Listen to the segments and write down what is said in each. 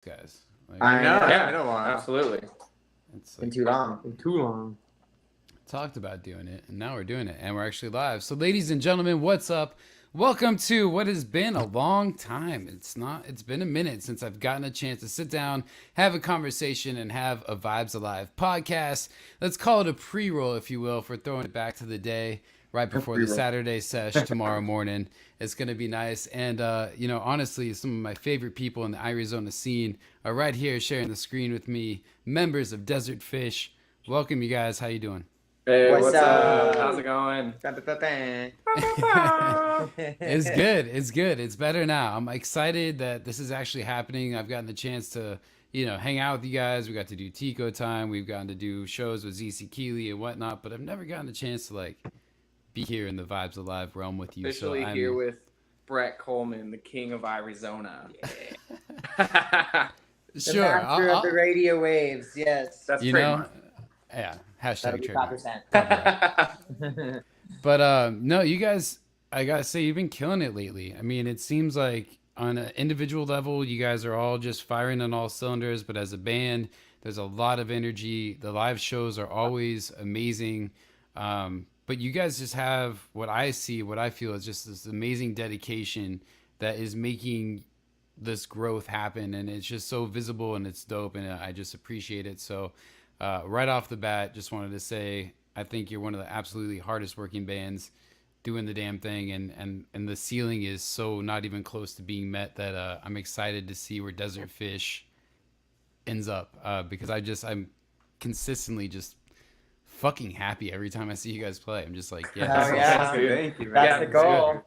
guys. Like, I know. Yeah, I know. absolutely. it's Been like too long. Been too long. talked about doing it, and now we're doing it, and we're actually live. So, ladies and gentlemen, what's up? Welcome to what has been a long time. It's been a minute since I've gotten a chance to sit down, have a conversation, and have a Vibes Alive podcast. Let's call it a pre-roll, if you will, if we're throwing it back to the day right before the Saturday sesh tomorrow morning. It's going to be nice. And, honestly, some of my favorite people in the Arizona scene are right here sharing the screen with me, members of Desert Fish. Welcome, you guys. How you doing? Hey, What's what's up? up? How's it going? It's good. It's good. It's better now. I'm excited that this is actually happening. I've gotten the chance to, hang out with you guys. We got to do Tico time. We've gotten to do shows with ZC Keeley and whatnot, but I've never gotten a chance to be here in the Vibes Alive realm with you. Officially so here with Brett Coleman, the king of Arizona. The sure. master of the radio waves. Yes. That's You know, yeah. That'll Hashtag be trademark. 5%. But no, you guys, I gotta say, you've been killing it lately. I mean, it seems like on an individual level, you guys are all just firing on all cylinders. But as a band, there's a lot of energy. The live shows are always amazing. But you guys just have what I see, what I feel is just this amazing dedication that is making this growth happen, and it's just so visible and it's dope, and I just appreciate it. So right off the bat, just wanted to say I think you're one of the absolutely hardest working bands doing the damn thing, and the ceiling is so not even close to being met that I'm excited to see where Desert Fish ends up, because I'm consistently just fucking happy every time I see you guys play. I'm just like, Oh, yeah, yeah. Thank you, man. That's the goal.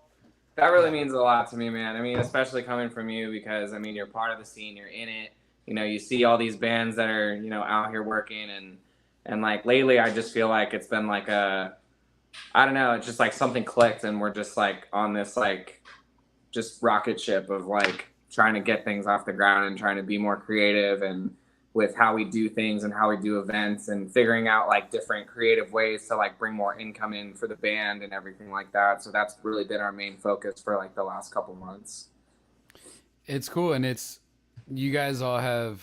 That really means a lot to me, man. I mean, especially coming from you because, I mean, you're part of the scene, you're in it. You know, you see all these bands that are, out here working and like lately I just feel like it's been like I don't know, it's just like something clicked and we're just like on this like just rocket ship of like trying to get things off the ground and trying to be more creative and with how we do things and how we do events and figuring out like different creative ways to like bring more income in for the band and everything like that. So that's really been our main focus for like the last couple months. it's cool, and it's you guys all have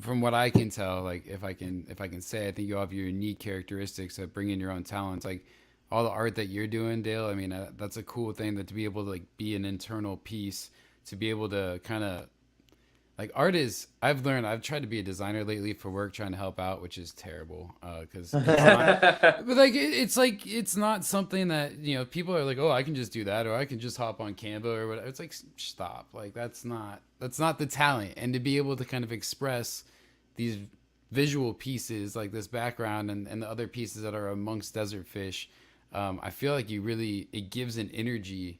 from what I can tell, like if I can say, I think you all have your unique characteristics that bring in your own talents, like all the art that you're doing, Dale. I mean, that's a cool thing, that to be able to be an internal piece, to be able to kind of like art is. I've tried to be a designer lately for work, trying to help out, which is terrible, because it's not. But it's not something that people are like, oh, I can just do that, or I can just hop on Canva or whatever. It's like, stop, like that's not the talent. And to be able to kind of express these visual pieces like this background and the other pieces that are amongst Desert Fish, I feel like it gives an energy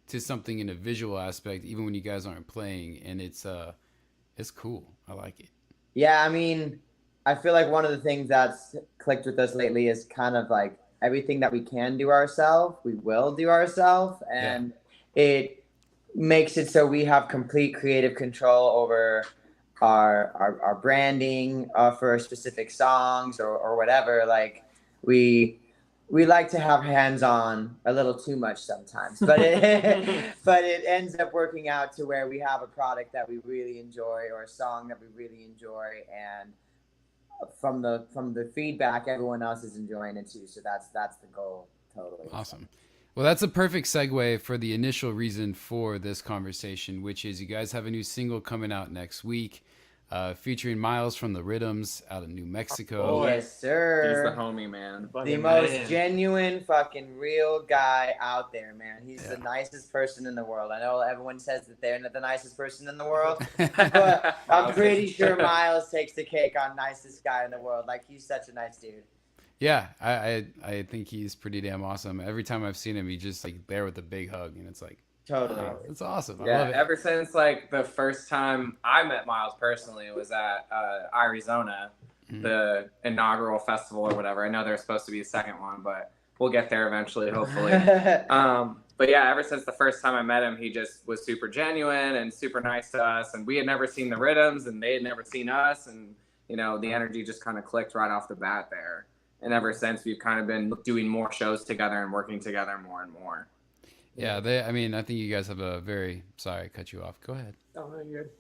to something in a visual aspect, even when you guys aren't playing, and it's cool. I like it. Yeah, I mean, I feel like one of the things that's clicked with us lately is kind of like everything that we can do ourselves, we will do ourselves. And it makes it so we have complete creative control over our branding for specific songs or whatever. Like we like to have hands on a little too much sometimes, but it ends up working out to where we have a product that we really enjoy or a song that we really enjoy, and from the feedback, everyone else is enjoying it too. So that's the goal. Totally. Awesome. Well, that's a perfect segue for the initial reason for this conversation, which is you guys have a new single coming out next week, featuring Miles from the Rhythms out of New Mexico. Oh, yes, sir. He's the homie, man. The most genuine, fucking real guy out there, man. He's the nicest person in the world. I know everyone says that they're not the nicest person in the world, but I'm pretty sure Miles takes the cake on nicest guy in the world. Like, he's such a nice dude. Yeah, I think he's pretty damn awesome. Every time I've seen him, he's just like there with a big hug, and it's like, totally, it's awesome. I Yeah, love it. ever since like the first time I met Miles personally, it was at Arizona, the inaugural festival or whatever. I know there's supposed to be a second one, but we'll get there eventually, hopefully. But yeah, ever since the first time I met him, he just was super genuine and super nice to us. And we had never seen the Rhythms, and they had never seen us. And, the energy just kind of clicked right off the bat there. And ever since, we've kind of been doing more shows together and working together more and more. Yeah, I think you guys have a very, sorry, I cut you off. Go ahead. Oh, you're good.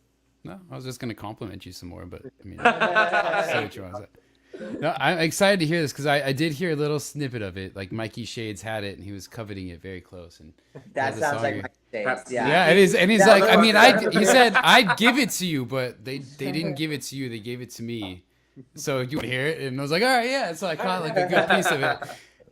No, I was just gonna compliment you some more, but I mean, say what you want to say. No, I'm excited to hear this because I did hear a little snippet of it. Like Mikey Shades had it, and he was coveting it very close. And That has a sounds song like here. my dates. Yeah. Yeah, it is, and he's That like, was I mean, awesome. he said I'd give it to you, but they didn't give it to you. They gave it to me. So you would hear it, and I was like, all right, yeah. So I caught like a good piece of it,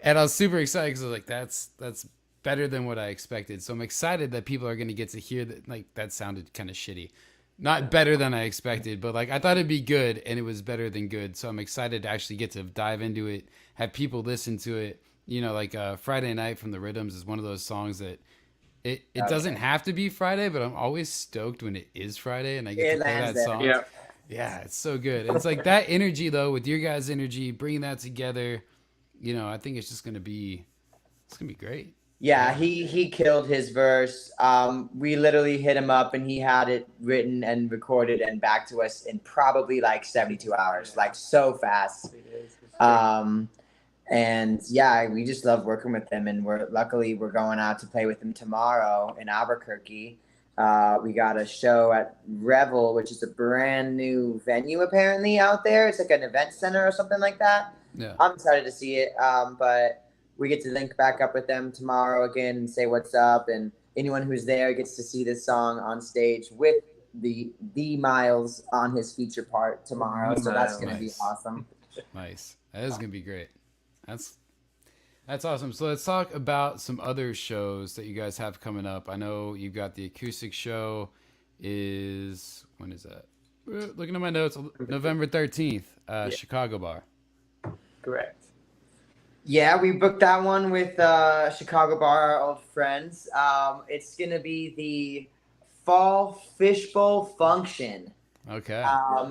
and I was super excited because I was like, that's better than what I expected. So I'm excited that people are gonna get to hear that. Like that sounded kind of shitty. Not better than I expected, but like I thought it'd be good, and it was better than good. So I'm excited to actually get to dive into it, have people listen to it. You know, like Friday Night from the Rhythms is one of those songs that it doesn't have to be Friday, but I'm always stoked when it is Friday and I get It to play lands that there. song. Yeah. Yeah, it's so good. And it's like that energy though, with your guys' energy, bringing that together. You know, I think it's just gonna be great. Yeah, he killed his verse. We literally hit him up and he had it written and recorded and back to us in probably like 72 hours, like so fast. And yeah, we just love working with him, and we're going out to play with him tomorrow in Albuquerque. We got a show at Revel, which is a brand new venue apparently out there. It's like an event center or something like that. Yeah. I'm excited to see it. But we get to link back up with them tomorrow again and say what's up. And anyone who's there gets to see this song on stage with the Miles on his feature part tomorrow. So that's going to be Nice. awesome. Nice. That is gonna be great. That's awesome. So let's talk about some other shows that you guys have coming up. I know you've got the acoustic show. When is that? Looking at my notes, November 13th, Chicago Bar. Correct. Yeah, we booked that one with Chicago Bar, our old friends. It's going to be the Fall Fishbowl Function. Okay.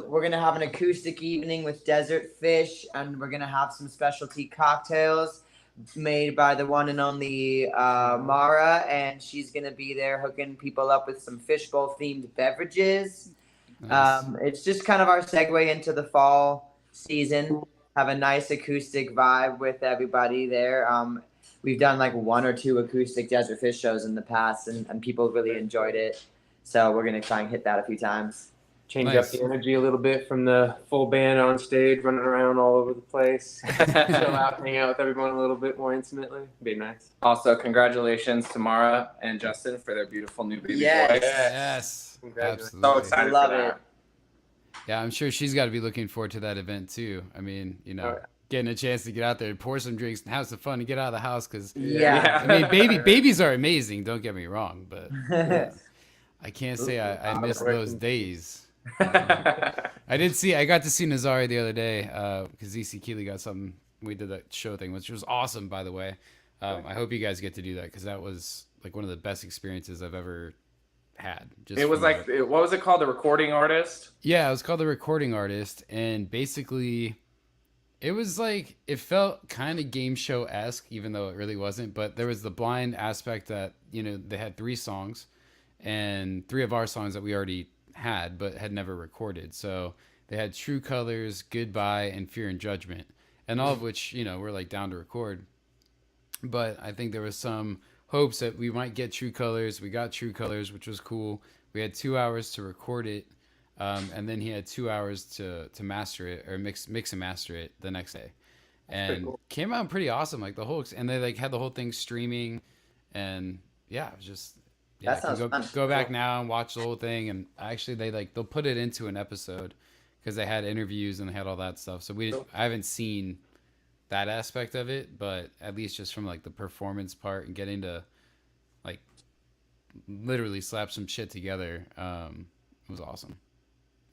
We're going to have an acoustic evening with Desert Fish, and we're going to have some specialty cocktails made by the one and only Mara, and she's going to be there hooking people up with some fishbowl themed beverages. Nice. It's just kind of our segue into the fall season. Have a nice acoustic vibe with everybody there. We've done like 1 or 2 acoustic Desert Fish shows in the past, and people really enjoyed it. So we're going to try and hit that a few times. Change Nice. up the energy a little bit from the full band on stage, running around all over the place. Chill out, hang out with everyone a little bit more intimately. Be nice. Also, congratulations to Mara and Justin for their beautiful new baby Yes. boy. Yes. Congratulations. Absolutely. So excited Love for that. it. Yeah, I'm sure she's got to be looking forward to that event too. I mean, you know, Oh, yeah. getting a chance to get out there, pour some drinks, and have some fun, and get out of the house. Because Yeah. I mean, babies are amazing. Don't get me wrong, but I can't say I miss those days. I got to see Nazari the other day because ZC Keeley got something. We did that show thing, which was awesome, by the way. I hope you guys get to do that because that was like one of the best experiences I've ever had. It was like, what was it called? The Recording Artist? Yeah, it was called The Recording Artist, and basically it was like, it felt kind of game show-esque, even though it really wasn't, but there was the blind aspect that, you know, they had 3 songs, and 3 of our songs that we already had, but had never recorded. So they had True Colors, Goodbye, and Fear and Judgment, and all of which, you know, we're like down to record. But I think there was some hopes that we might get True Colors. We got True Colors, which was cool. We had 2 hours to record it. And then he had 2 hours to master it, or mix and master it the next day, and cool. came out pretty awesome. Like the whole, and they like had the whole thing streaming, and yeah, it was just, yeah, That sounds I can fun. go back now and watch the whole thing. And actually they'll put it into an episode because they had interviews and they had all that stuff. So I haven't seen that aspect of it, but at least just from like the performance part and getting to like literally slap some shit together, it was awesome.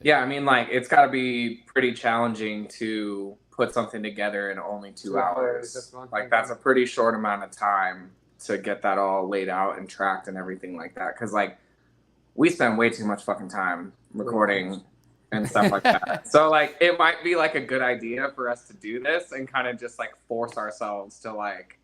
Yeah, I mean, like, it's got to be pretty challenging to put something together in only 2 2 hours, hours. that's one Like, thing. that's a pretty short amount of time to get that all laid out and tracked and everything like that. Because, like, we spend way too much fucking time recording and stuff like that. So, like, it might be, like, a good idea for us to do this and kind of just, like, force ourselves to, like,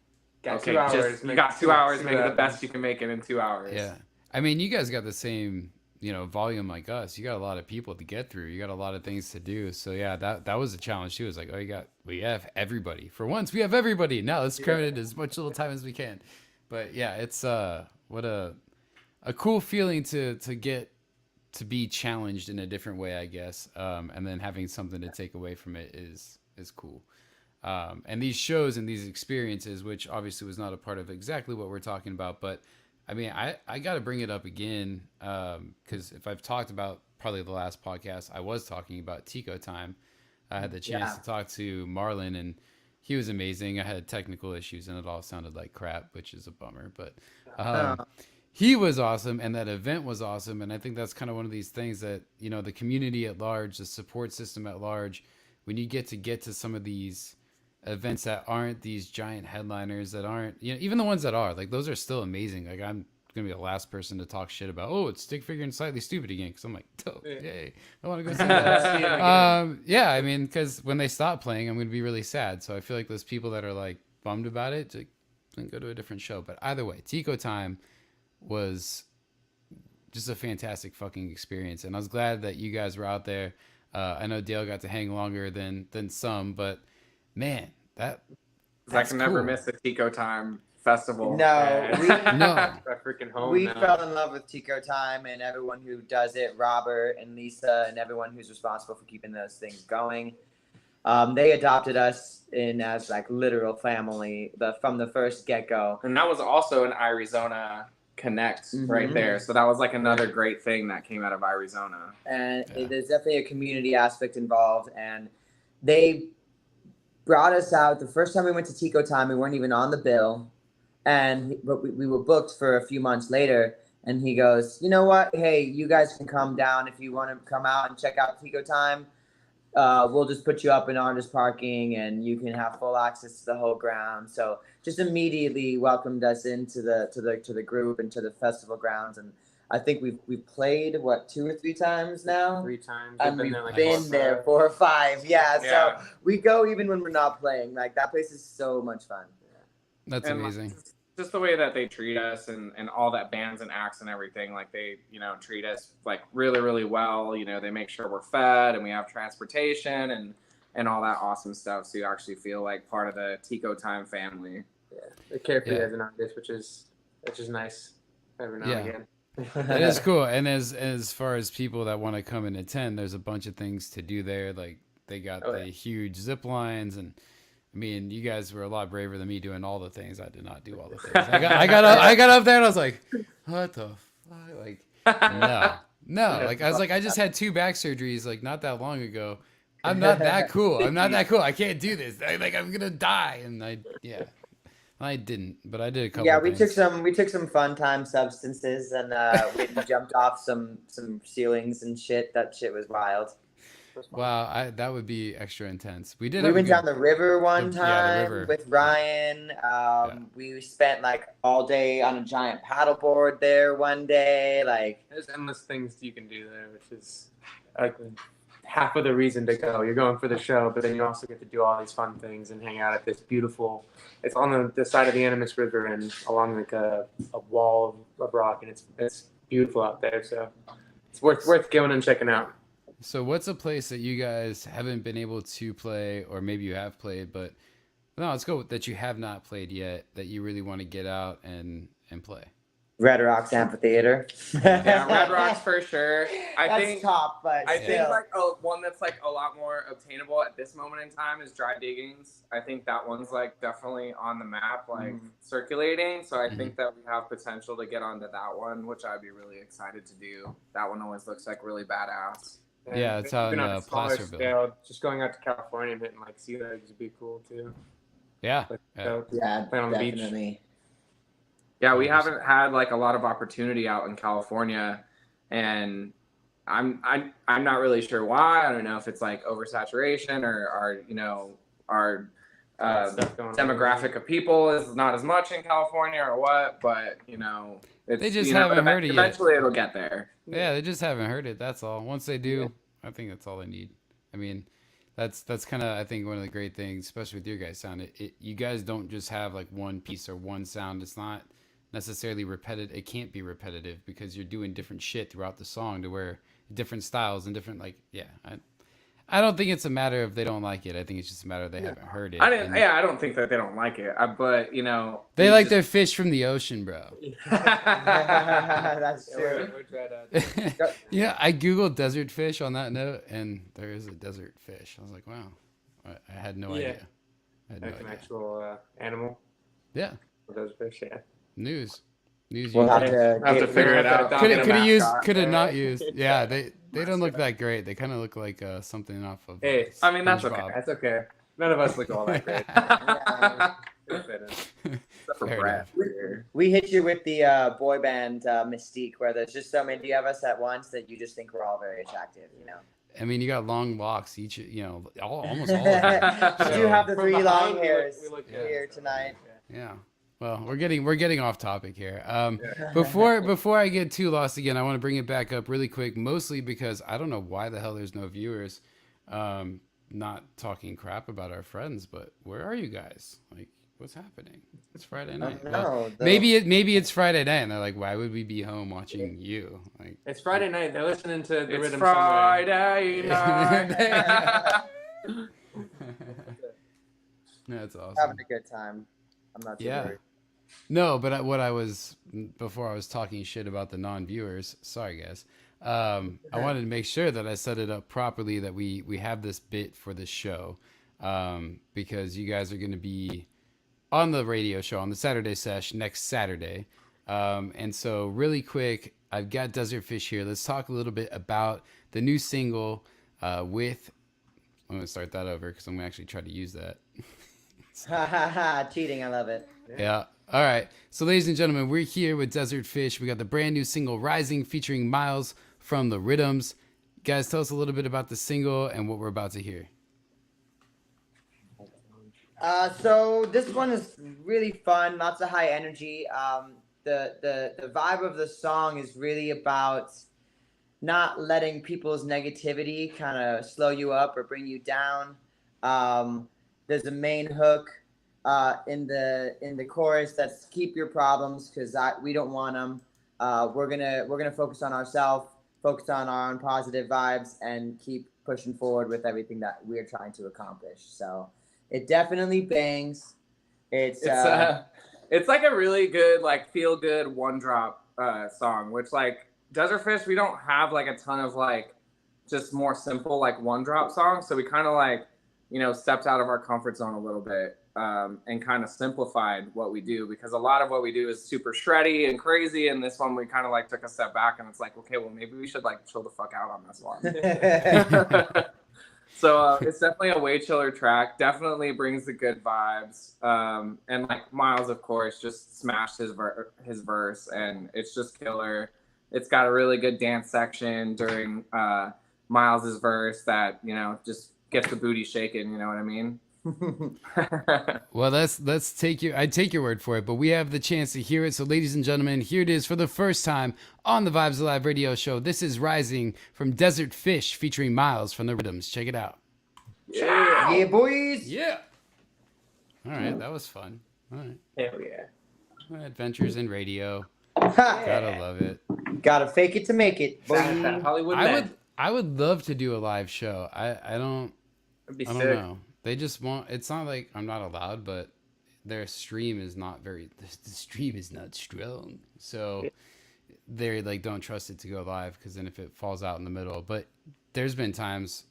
Got okay, 2 hours. just, you make got 2 hours, see make it what the best happens. you can make it in 2 hours. Yeah. I mean, you guys got the same, you know, volume like us. You got a lot of people to get through. You got a lot of things to do. So yeah, that was a challenge too. It's like, oh, we have everybody. For once, we have everybody. Now let's cram it in as much little time as we can. But yeah, it's what a cool feeling to get to be challenged in a different way, I guess, and then having something to take away from it is cool. And these shows and these experiences, which obviously was not a part of exactly what we're talking about, but I mean, I got to bring it up again because if I've talked about probably the last podcast, I was talking about Tico Time. I had the chance to talk to Marlon, and he was amazing. I had technical issues, and it all sounded like crap, which is a bummer. But he was awesome, and that event was awesome. And I think that's kind of one of these things that, you know, the community at large, the support system at large, when you get to some of these events that aren't these giant headliners, that aren't, you know, even the ones that are, like, those are still amazing. Like, I'm gonna be the last person to talk shit about, oh, it's Stick Figure and Slightly Stupid again, because I'm like, oh, yay, I want to go see that. Yeah, I mean, because when they stop playing, I'm gonna be really sad. So I feel like those people that are like bummed about it, to go to a different show. But either way, Tico Time was just a fantastic fucking experience, and I was glad that you guys were out there. I know Dale got to hang longer than some, but man, that's I can never cool. miss the Tico Time festival. No, we, No. freaking home. we now. fell in love with Tico Time and everyone who does it, Robert and Lisa and everyone who's responsible for keeping those things going. They adopted us in as like literal family from the first get-go. And that was also an Arizona Connect right there. So that was like another great thing that came out of Arizona. And there's definitely a community aspect involved. And they brought us out the first time we went to Tico Time. We weren't even on the bill, but we were booked for a few months later. And he goes, you know what? Hey, you guys can come down if you want to come out and check out Tico Time. We'll just put you up in artist parking, and you can have full access to the whole ground. So just immediately welcomed us into the group and to the festival grounds. And I think we've played 2 or 3 times now. 3 times. And we've there, like, been there 4 or 5. Yeah, so we go even when we're not playing. Like, that place is so much fun. That's amazing. Just the way that they treat us and all that bands and acts and everything, like they, you know, treat us like really, really well. You know, they make sure we're fed and we have transportation and all that awesome stuff. So you actually feel like part of the Tico Time family. Yeah, they care for you as an artist, which is nice every now and again. It is cool. And as far as people that want to come and attend, there's a bunch of things to do there. Like they got the huge zip lines, and I mean, you guys were a lot braver than me doing all the things. I did not do all the things. I got up there and I was like, what the fuck? Like, no. Like I was like, I just had 2 back surgeries like not that long ago. I'm not that cool. I'm not that cool. I can't do this. I'm gonna die. And I didn't, but I did a couple. Yeah, we took some fun time substances, and we jumped off some ceilings and shit. That shit was wild. Wow, that would be extra intense. We went down the river one time with Ryan. We spent like all day on a giant paddleboard there one day. Like, there's endless things you can do there, which is like half of the reason to go. You're going for the show, but then you also get to do all these fun things and hang out at this beautiful. It's on the side of the Animas River and along like a wall of rock, and it's beautiful out there. So it's worth going and checking out. So what's a place that you guys haven't been able to play, or maybe you have played, but no, let's go that you have not played yet that you really want to get out and play? Red Rocks Amphitheater. Yeah, Red Rocks for sure. I think top, but I think like one that's like a lot more obtainable at this moment in time is Dry Diggings. I think that one's like definitely on the map, like circulating. So I think that we have potential to get onto that one, which I'd be really excited to do. That one always looks like really badass. Yeah, it's out in Placerville. Just going out to California and hitting like sea legs would be cool too. Yeah. Playing on the beach. Definitely. Yeah, we haven't had like a lot of opportunity out in California, and I'm not really sure why. I don't know if it's like oversaturation or our demographic of people is not as much in California or what, but it's, they just haven't heard it yet. Eventually it'll get there. Yeah, they just haven't heard it. That's all. Once they do, I think that's all they need. I mean, that's kind of, I think, one of the great things, especially with your guys' sound. You guys don't just have like one piece or one sound. It's not necessarily repetitive. It can't be repetitive because you're doing different shit throughout the song to where different styles and different I don't think it's a matter of they don't like it. I think it's just a matter of they haven't heard it. I don't think that they don't like it, but you know, They like their fish from the ocean, bro. That's true. Yeah, I googled desert fish on that note, and there is a desert fish. I was like, wow, I had no idea. I had no Like an idea. actual animal. Yeah, With those fish, yeah. news. We'll have to figure it out. Could have used, mascot. could have not used. Yeah, they don't look that great. They kind of look like something off of. Hey, I mean, that's okay. SpongeBob. That's okay. None of us look all that great. Except for Fair Brad. We hit you with the boy band mystique, where there's just so many of us at once that you just think we're all very attractive, you know. I mean, you got long locks, each, almost all of them. You do have the From three long behind, hairs we look here tonight. Yeah. Well, we're getting off topic here. Before I get too lost again, I want to bring it back up really quick, mostly because I don't know why the hell there's no viewers. Not talking crap about our friends, but where are you guys? Like, what's happening? It's Friday night. Well, maybe it's Friday night, and they're like, why would we be home watching you? Like, It's Friday night. They're listening to the It's rhythm Friday night. That's awesome. Having a good time. I'm not too Yeah. worried. No, but before I was talking shit about the non-viewers. Sorry, guys. I wanted to make sure that I set it up properly, that we have this bit for the show, because you guys are going to be on the radio show on the Saturday Sesh next Saturday. And so really quick, I've got Desert Fish here. Let's talk a little bit about the new single with. I'm going to start that over because I'm going to actually try to use that. Cheating, I love it. Yeah. All right. So, ladies and gentlemen, we're here with Desert Fish. We got the brand new single Rising featuring Miles from the Rhythms. Guys, tell us a little bit about the single and what we're about to hear. So this one is really fun, lots of high energy. The vibe of the song is really about not letting people's negativity kind of slow you up or bring you down. There's a main hook in the chorus that's keep your problems because we don't want them. We're gonna focus on ourselves, focus on our own positive vibes, and keep pushing forward with everything that we're trying to accomplish. So it definitely bangs. It's like a really good, like, feel good one drop song, which, like, Desert Fish, we don't have like a ton of like just more simple like one drop songs, so we kind of like, you know, stepped out of our comfort zone a little bit and kind of simplified what we do, because a lot of what we do is super shreddy and crazy, and this one we kind of like took a step back and it's like, okay, well, maybe we should like chill the fuck out on this one. So it's definitely a way chiller track, definitely brings the good vibes, and like Miles, of course, just smashed his verse, and it's just killer. It's got a really good dance section during Miles's verse that, you know, just gets the booty shaking, you know what I mean? Well, I take your word for it, but we have the chance to hear it. So, ladies and gentlemen, here it is for the first time on the Vibes Alive radio show. This is Rising from Desert Fish featuring Miles from the Rhythms. Check it out. Yeah, boys. Yeah. All right, that was fun. All right. Hell yeah. Adventures in radio. Gotta love it. Gotta fake it to make it, boy. That Hollywood man. I would love to do a live show. I don't That'd be I don't sick. know. They just want. It's not like I'm not allowed, but their stream is not very. The stream is not strong, so they like don't trust it to go live, because then if it falls out in the middle. But there's been times,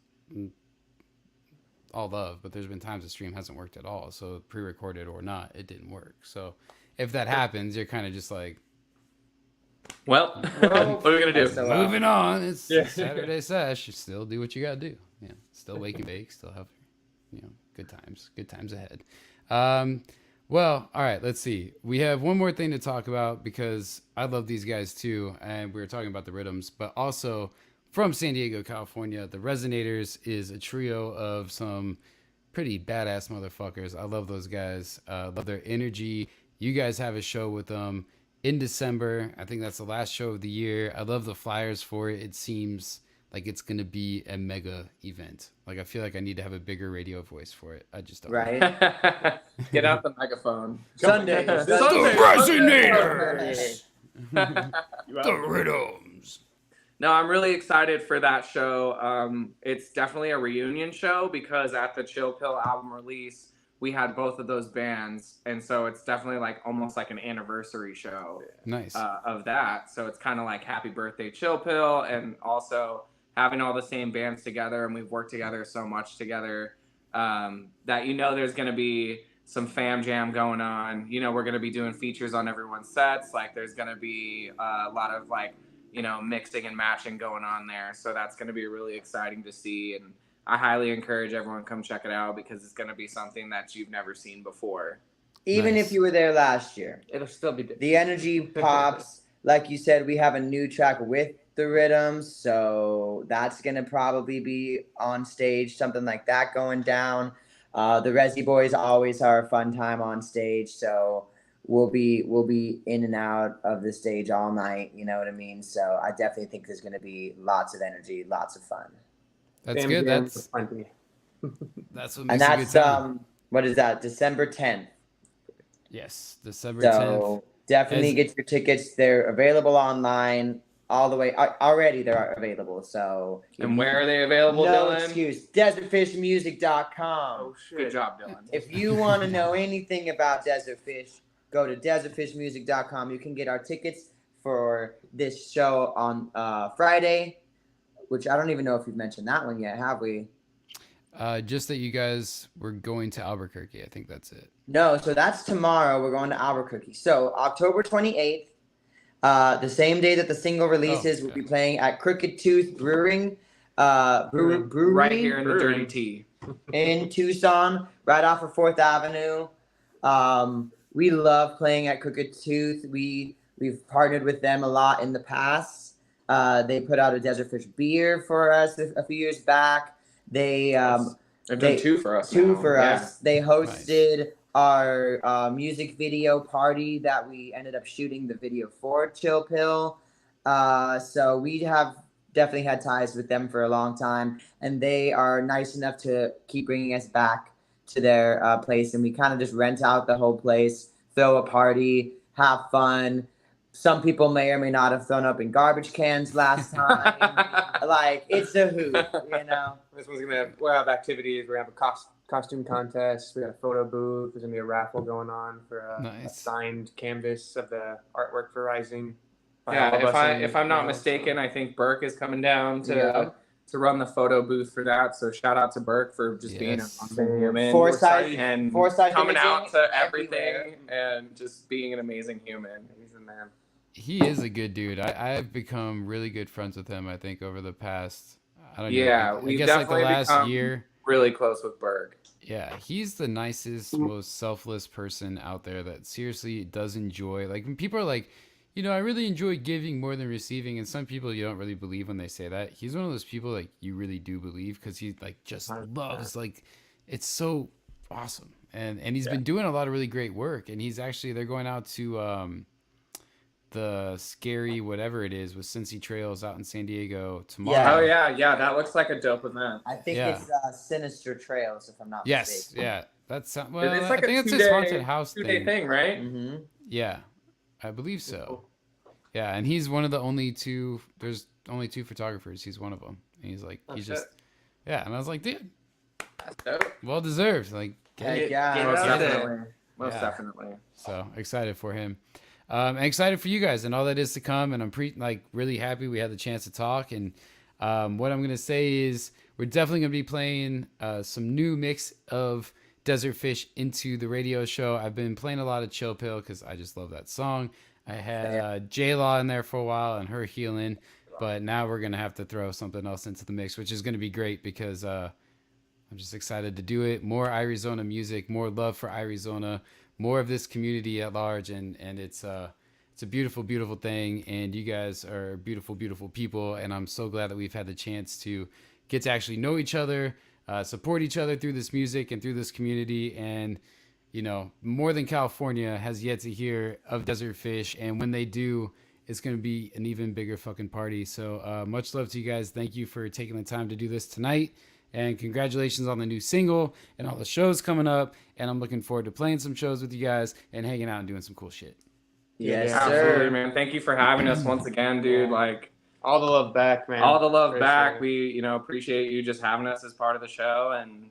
all love, but there's been times the stream hasn't worked at all. So pre-recorded or not, it didn't work. So if that happens, you're kind of just like, Well, what are we gonna do? So, moving on. It's Yeah. Saturday Sesh. You still do what you gotta do. Yeah, still wake and bake. Still have, good times ahead. Well, all right. Let's see. We have one more thing to talk about, because I love these guys too, and we were talking about the Rhythms, but also from San Diego, California, the Resonators is a trio of some pretty badass motherfuckers. I love those guys. Love their energy. You guys have a show with them in December. I think that's the last show of the year. I love the flyers for it. It seems like it's going to be a mega event. Like, I feel like I need to have a bigger radio voice for it. I just don't. Right. Get out the megaphone. Sunday. The Sunday. Resonators! Sunday. The Rhythms. No, I'm really excited for that show. It's definitely a reunion show because at the Chill Pill album release, we had both of those bands, and so it's definitely like almost like an anniversary show Nice. of that. So it's kind of like happy birthday Chill Pill, and also having all the same bands together, and we've worked together so much together that there's going to be some fam jam going on. We're going to be doing features on everyone's sets. Like there's going to be a lot of like mixing and matching going on there. So that's going to be really exciting to see. And I highly encourage everyone to come check it out because it's going to be something that you've never seen before. Even Nice. if you were there last year, It'll still be different. the energy pops. Like you said, we have a new track with the rhythms, so that's gonna probably be on stage, something like that going down. The Resi Boys always are a fun time on stage, so we'll be in and out of the stage all night. You know what I mean? So I definitely think there's gonna be lots of energy, lots of fun. That's Fam good. jam That's for plenty. what And makes a good that's time. what is that? December 10th. Yes, December 10th. So definitely get your tickets. They're available online all the way. Already they're available. So And where are they available, no Dylan? excuse. DesertFishMusic.com. Oh shit! Good job, Dylan. If you want to know anything about Desert Fish, go to DesertFishMusic.com. You can get our tickets for this show on Friday, which I don't even know if you've mentioned that one yet, have we? Just that you guys were going to Albuquerque. I think that's it. No, so that's tomorrow. We're going to Albuquerque. So October 28th, the same day that the single releases, okay. we'll be playing at Crooked Tooth Brewing, brewery Right here in the Dirty Tea. in Tucson, right off of 4th Avenue. We love playing at Crooked Tooth. We've partnered with them a lot in the past. They put out a Desert Fish beer for us a few years back. They've done two for us. Two now. for Yeah. us. They hosted our music video party that we ended up shooting the video for Chill Pill. So we have definitely had ties with them for a long time, and they are nice enough to keep bringing us back to their place, and we kind of just rent out the whole place, throw a party, have fun. Some people may or may not have thrown up in garbage cans last time. Like, it's a hoot, you know? This one's we'll have activities. We're gonna have a costume contest. We got a photo booth. There's gonna be a raffle going on for a Nice. signed canvas of the artwork for Rising. by Yeah, all of us and, if I'm not so- mistaken, I think Burke is coming down to Yeah. to run the photo booth for that. So shout out to Burke for just being an Yes. awesome human Foresight and Foresight coming imaging out to everywhere. everything and just being an amazing human. He's the man. He is a good dude. I've become really good friends with him. I think over the past, I don't Yeah, know. I we've guess like the definitely last become- year. Really close with Burke. Yeah, he's the nicest, most selfless person out there that seriously does enjoy. Like when people are like, I really enjoy giving more than receiving, and some people you don't really believe when they say that. He's one of those people like you really do believe because he like just loves like it's so awesome, and he's been doing a lot of really great work, and they're going out to the scary whatever it is with Cincy Trails out in San Diego tomorrow. Yeah. Oh yeah, that looks like a dope event. I think Yeah. it's Sinister Trails, if I'm not Yes, mistaken. yeah, that's well. it's like I think a it's his haunted two-day house two-day thing, right? Mm-hmm. Yeah, I believe so. Yeah, and he's one of the only two. There's only two photographers. He's one of them. And he's like, Oh, he's shit. just, yeah. And I was like, dude, That's dope. well deserved. Like, get it. Yeah, Most get it. definitely. Most Yeah. definitely. So excited for him, and excited for you guys and all that is to come. And I'm really happy we had the chance to talk. And what I'm gonna say is we're definitely gonna be playing some new mix of Desert Fish into the radio show. I've been playing a lot of Chill Pill because I just love that song. I had J Law in there for a while and her healing, but now we're gonna have to throw something else into the mix, which is gonna be great because I'm just excited to do it. More Arizona music, more love for Arizona, more of this community at large, and it's a beautiful, beautiful thing. And you guys are beautiful, beautiful people, and I'm so glad that we've had the chance to get to actually know each other, support each other through this music and through this community. And more than California has yet to hear of Desert Fish, and when they do, it's going to be an even bigger fucking party. So much love to you guys. Thank you for taking the time to do this tonight, and congratulations on the new single and all the shows coming up. And I'm looking forward to playing some shows with you guys and hanging out and doing some cool shit. Yes, Yeah, sir. Absolutely, man. Thank you for having us once again, dude. Like, All the love back, man. All the love For back. sure. We, appreciate you just having us as part of the show. And,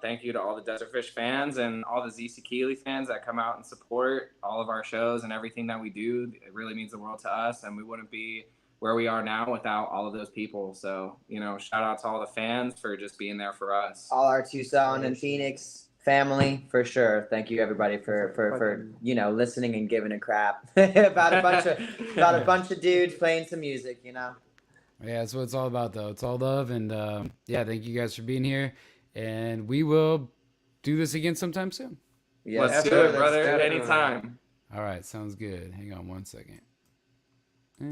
thank you to all the Desert Fish fans and all the ZC Keeley fans that come out and support all of our shows and everything that we do. It really means the world to us. And we wouldn't be where we are now without all of those people. So, shout out to all the fans for just being there for us. All our Tucson and Phoenix family, for sure. Thank you everybody for listening and giving a crap about a bunch of dudes playing some music, Yeah, that's what it's all about, though. It's all love, and thank you guys for being here, and we will do this again sometime soon. Yeah, Let's do it, brother. Anytime. All right, sounds good. Hang on one second.